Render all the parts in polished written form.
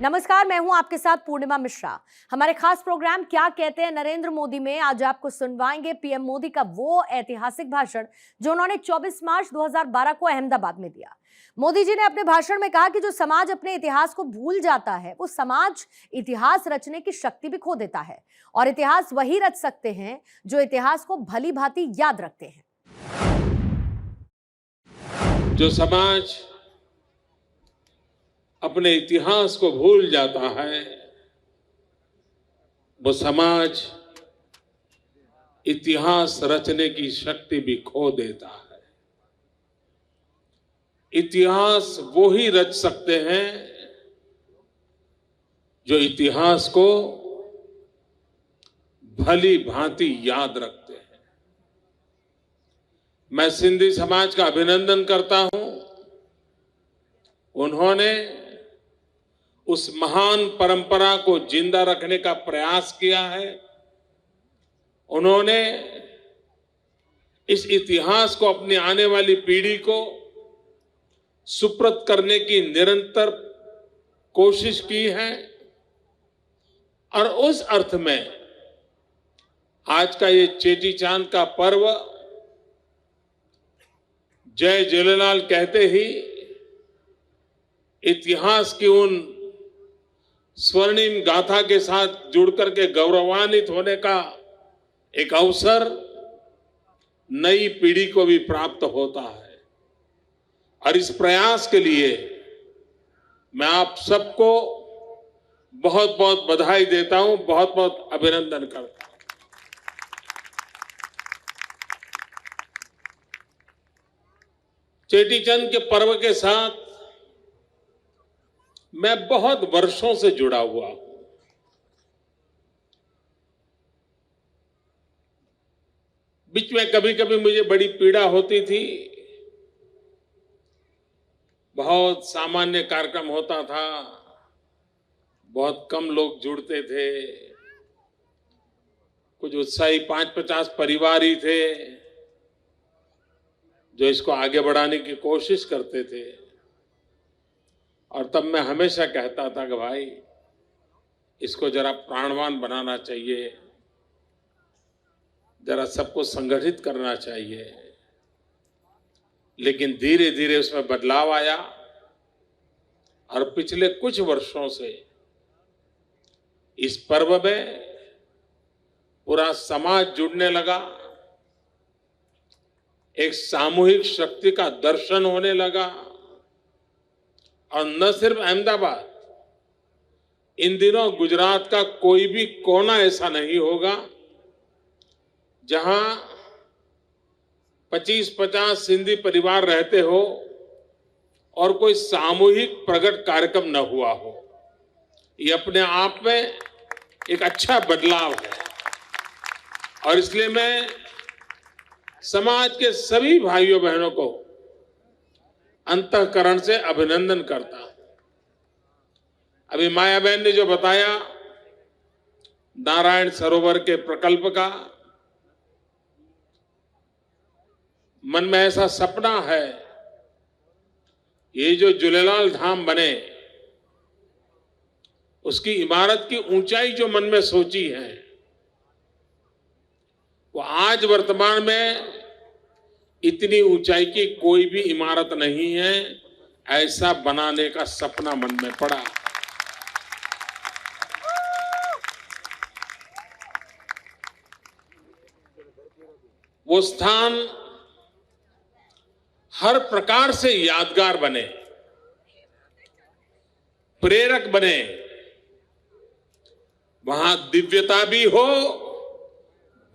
नमस्कार, मैं हूं आपके साथ पूर्णिमा मिश्रा। हमारे खास प्रोग्राम क्या कहते हैं नरेंद्र मोदी में आज आपको सुनवाएंगे पीएम मोदी का वो ऐतिहासिक भाषण जो उन्होंने 24 मार्च 2012 को अहमदाबाद में दिया। मोदी जी ने अपने भाषण में कहा कि जो समाज अपने इतिहास को भूल जाता है वो समाज इतिहास रचने की शक्ति भी खो देता है, और इतिहास वही रच सकते हैं जो इतिहास को भली भांति याद रखते हैं। जो समाज अपने इतिहास को भूल जाता है वो समाज इतिहास रचने की शक्ति भी खो देता है। इतिहास वो ही रच सकते हैं जो इतिहास को भली भांति याद रखते हैं। मैं सिंधी समाज का अभिनंदन करता हूं। उन्होंने उस महान परंपरा को जिंदा रखने का प्रयास किया है। उन्होंने इस इतिहास को अपनी आने वाली पीढ़ी को सुपुर्द करने की निरंतर कोशिश की है, और उस अर्थ में आज का ये चेटी चांद का पर्व जय झूलेलाल कहते ही इतिहास की उन स्वर्णिम गाथा के साथ जुड़कर के गौरवान्वित होने का एक अवसर नई पीढ़ी को भी प्राप्त होता है। और इस प्रयास के लिए मैं आप सबको बहुत बहुत बधाई देता हूं, बहुत बहुत अभिनंदन करता हूं। चेटीचंद के पर्व के साथ मैं बहुत वर्षों से जुड़ा हुआ हूं। बीच में कभी कभी मुझे बड़ी पीड़ा होती थी। बहुत सामान्य कार्यक्रम होता था, बहुत कम लोग जुड़ते थे, कुछ उत्साही 5-50 परिवार ही थे जो इसको आगे बढ़ाने की कोशिश करते थे। और तब मैं हमेशा कहता था कि भाई इसको जरा प्राणवान बनाना चाहिए, जरा सबको संगठित करना चाहिए। लेकिन धीरे धीरे उसमें बदलाव आया और पिछले कुछ वर्षों से इस पर्व में पूरा समाज जुड़ने लगा, एक सामूहिक शक्ति का दर्शन होने लगा। और न सिर्फ अहमदाबाद, इन दिनों गुजरात का कोई भी कोना ऐसा नहीं होगा जहां 25-50 सिंधी परिवार रहते हो और कोई सामूहिक प्रकट कार्यक्रम न हुआ हो। ये अपने आप में एक अच्छा बदलाव है, और इसलिए मैं समाज के सभी भाइयों बहनों को अंतःकरण से अभिनंदन करता हूं। अभी माया बहन ने जो बताया नारायण सरोवर के प्रकल्प का, मन में ऐसा सपना है ये जो झूलेलाल धाम बने उसकी इमारत की ऊंचाई जो मन में सोची है वो आज वर्तमान में इतनी ऊंचाई की कोई भी इमारत नहीं है। ऐसा बनाने का सपना मन में पड़ा। वो स्थान हर प्रकार से यादगार बने, प्रेरक बने, वहां दिव्यता भी हो,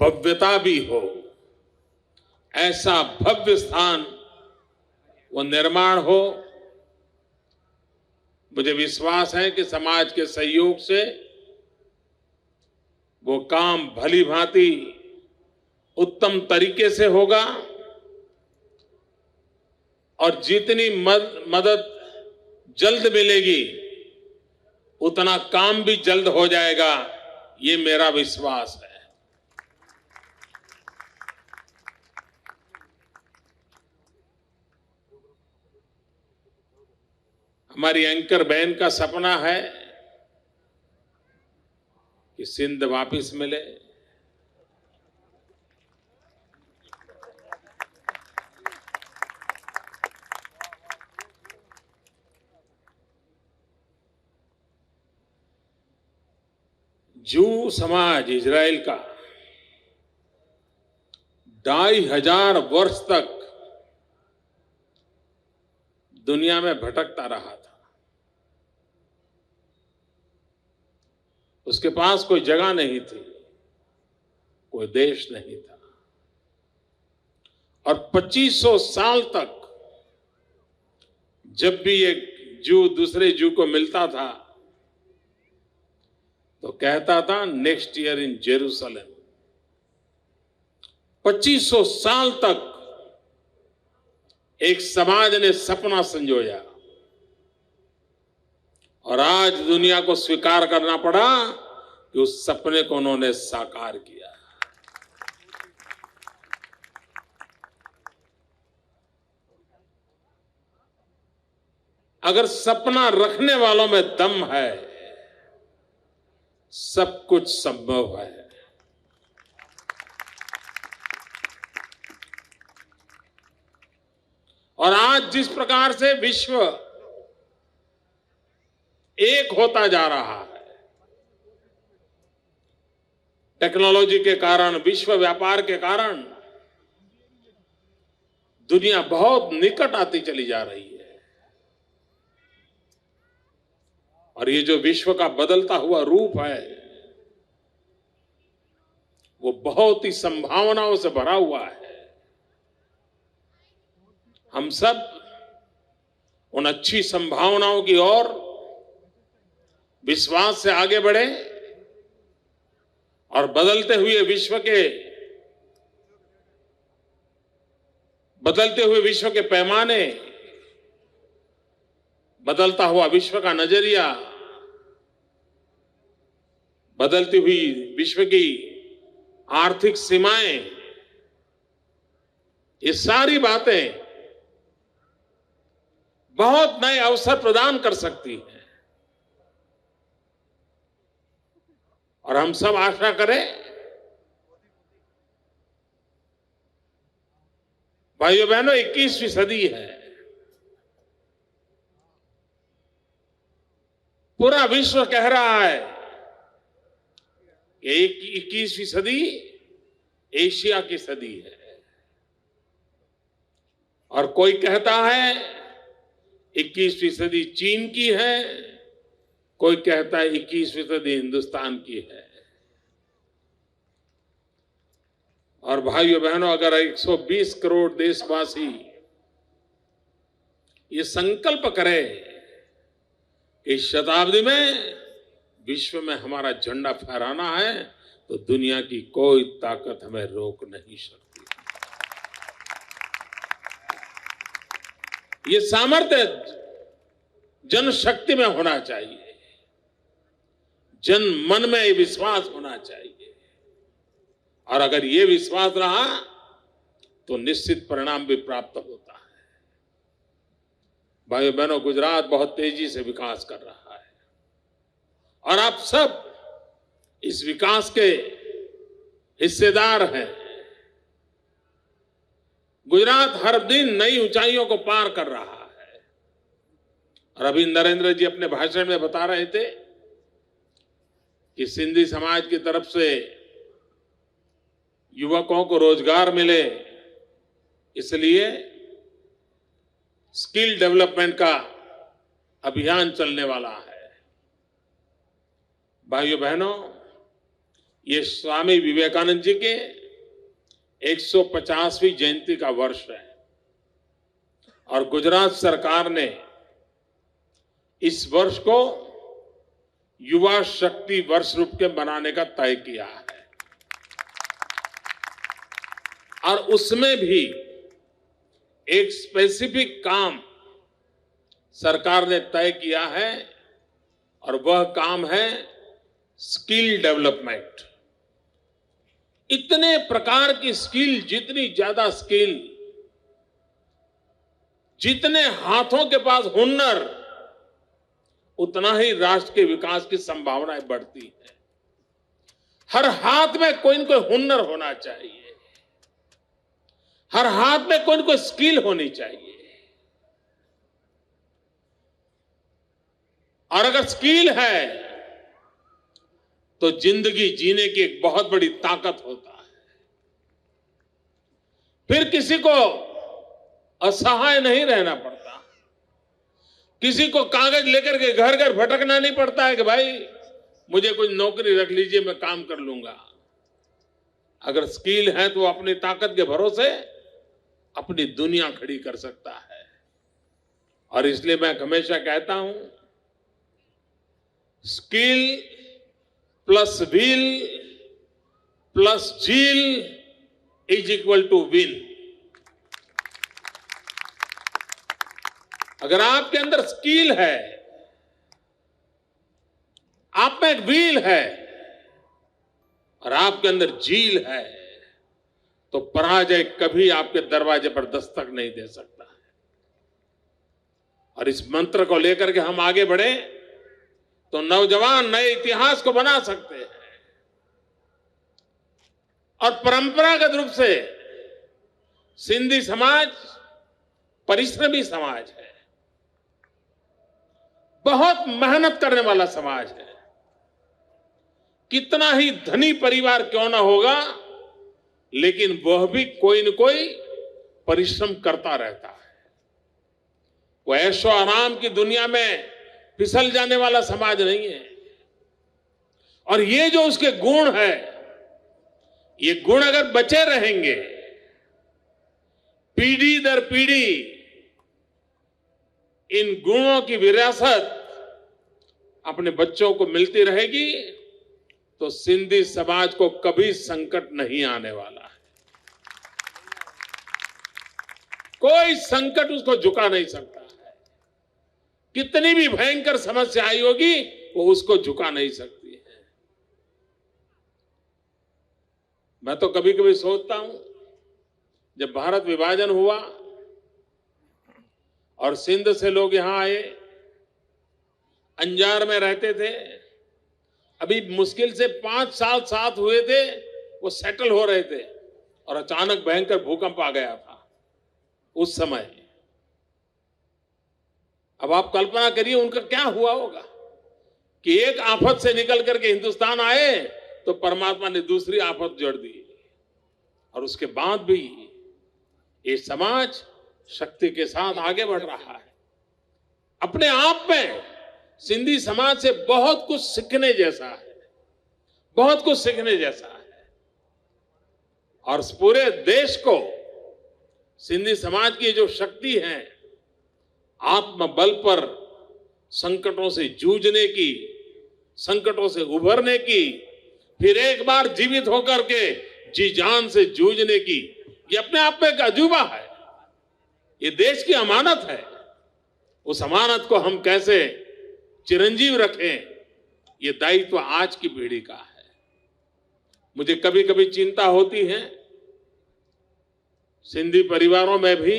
भव्यता भी हो। ऐसा भव्य स्थान वो निर्माण हो। मुझे विश्वास है कि समाज के सहयोग से वो काम भली भांति उत्तम तरीके से होगा, और जितनी मदद जल्द मिलेगी उतना काम भी जल्द हो जाएगा, ये मेरा विश्वास है। हमारी एंकर बहन का सपना है सिंध वापस मिले, जू समाज इजराइल का 2500 वर्ष तक दुनिया में भटकता रहा था। उसके पास कोई जगह नहीं थी, कोई देश नहीं था, और 2500 साल तक जब भी एक जू दूसरे जू को मिलता था तो कहता था नेक्स्ट ईयर इन जेरूसलम। 2500 साल तक एक समाज ने सपना संजोया, और आज दुनिया को स्वीकार करना पड़ा कि उस सपने को उन्होंने साकार किया। अगर सपना रखने वालों में दम है, सब कुछ संभव है। और आज जिस प्रकार से विश्व एक होता जा रहा है, टेक्नोलॉजी के कारण, विश्व व्यापार के कारण दुनिया बहुत निकट आती चली जा रही है। और ये जो विश्व का बदलता हुआ रूप है, वो बहुत ही संभावनाओं से भरा हुआ है। हम सब उन अच्छी संभावनाओं की ओर विश्वास से आगे बढ़े और बदलते हुए विश्व के पैमाने, बदलता हुआ विश्व का नजरिया, बदलती हुई विश्व की आर्थिक सीमाएं, ये सारी बातें बहुत नए अवसर प्रदान कर सकती हैं। और हम सब आशा करें, भाइयों बहनों, 21वीं सदी है। पूरा विश्व कह रहा है कि 21वीं सदी एशिया की सदी है, और कोई कहता है 21वीं सदी चीन की है, कोई कहता है 21वीं सदी हिंदुस्तान की है। और भाइयों बहनों, अगर 120 करोड़ देशवासी ये संकल्प करें कि इस शताब्दी में विश्व में हमारा झंडा फहराना है, तो दुनिया की कोई ताकत हमें रोक नहीं सकती। ये सामर्थ्य जनशक्ति में होना चाहिए, जन मन में ये विश्वास होना चाहिए, और अगर ये विश्वास रहा तो निश्चित परिणाम भी प्राप्त होता है। भाइयों बहनों, गुजरात बहुत तेजी से विकास कर रहा है, और आप सब इस विकास के हिस्सेदार हैं। गुजरात हर दिन नई ऊंचाइयों को पार कर रहा है। और अभी नरेंद्र जी अपने भाषण में बता रहे थे कि सिंधी समाज की तरफ से युवकों को रोजगार मिले, इसलिए स्किल डेवलपमेंट का अभियान चलने वाला है। भाइयों बहनों, ये स्वामी विवेकानंद जी के 150वीं जयंती का वर्ष है, और गुजरात सरकार ने इस वर्ष को युवा शक्ति वर्ष रूप के मनाने का तय किया है। और उसमें भी एक स्पेसिफिक काम सरकार ने तय किया है, और वह काम है स्किल डेवलपमेंट। इतने प्रकार की स्किल, जितनी ज्यादा स्किल, जितने हाथों के पास हुनर, उतना ही राष्ट्र के विकास की संभावनाएं बढ़ती है। हर हाथ में कोई न कोई हुनर होना चाहिए, हर हाथ में कोई न कोई स्किल होनी चाहिए। और अगर स्किल है तो जिंदगी जीने की एक बहुत बड़ी ताकत होता है। फिर किसी को असहाय नहीं रहना पड़ता, किसी को कागज लेकर के घर घर भटकना नहीं पड़ता है कि भाई मुझे कुछ नौकरी रख लीजिए, मैं काम कर लूंगा। अगर स्किल है तो अपनी ताकत के भरोसे अपनी दुनिया खड़ी कर सकता है। और इसलिए मैं हमेशा कहता हूं, स्किल प्लस विल प्लस झील इज इक्वल टू विन। अगर आपके अंदर स्किल है, आप में एक व्हील है और आपके अंदर झील है, तो पराजय कभी आपके दरवाजे पर दस्तक नहीं दे सकता है। और इस मंत्र को लेकर के हम आगे बढ़े तो नौजवान नए इतिहास को बना सकते हैं। और परंपरागत रूप से सिंधी समाज परिश्रमी समाज है, बहुत मेहनत करने वाला समाज है। कितना ही धनी परिवार क्यों ना होगा, लेकिन वह भी कोई न कोई परिश्रम करता रहता है। वो ऐशो आराम की दुनिया में फिसल जाने वाला समाज नहीं है। और ये जो उसके गुण है, ये गुण अगर बचे रहेंगे, पीढ़ी दर पीढ़ी इन गुणों की विरासत अपने बच्चों को मिलती रहेगी, तो सिंधी समाज को कभी संकट नहीं आने वाला है। कोई संकट उसको झुका नहीं सकता है। कितनी भी भयंकर समस्या आई होगी, वो उसको झुका नहीं सकती है। मैं तो कभी कभी सोचता हूं, जब भारत विभाजन हुआ और सिंध से लोग यहां आए, अंजार में रहते थे, अभी मुश्किल से 5 साल साथ हुए थे, वो सेटल हो रहे थे, और अचानक भयंकर भूकंप आ गया था उस समय। अब आप कल्पना करिए उनका क्या हुआ होगा कि एक आफत से निकल करके हिंदुस्तान आए तो परमात्मा ने दूसरी आफत जोड़ दी, और उसके बाद भी ये समाज शक्ति के साथ आगे बढ़ रहा है। अपने आप में सिंधी समाज से बहुत कुछ सीखने जैसा है, बहुत कुछ सीखने जैसा है। और पूरे देश को सिंधी समाज की जो शक्ति है, आत्मबल पर संकटों से जूझने की, संकटों से उभरने की, फिर एक बार जीवित होकर के जी जान से जूझने की, ये अपने आप में एक अजूबा है। ये देश की अमानत है। उस अमानत को हम कैसे चिरंजीव रखें, ये दायित्व आज की पीढ़ी का है। मुझे कभी कभी चिंता होती है, सिंधी परिवारों में भी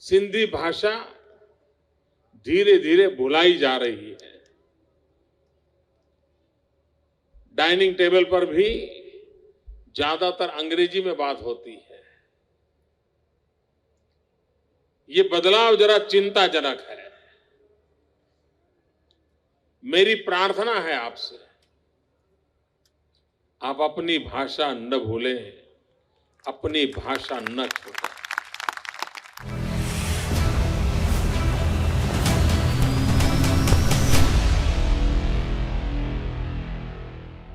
सिंधी भाषा धीरे धीरे भुलाई जा रही है। डाइनिंग टेबल पर भी ज्यादातर अंग्रेजी में बात होती है। ये बदलाव जरा चिंताजनक है। मेरी प्रार्थना है आपसे, आप अपनी भाषा न भूलें, अपनी भाषा न छोड़ें।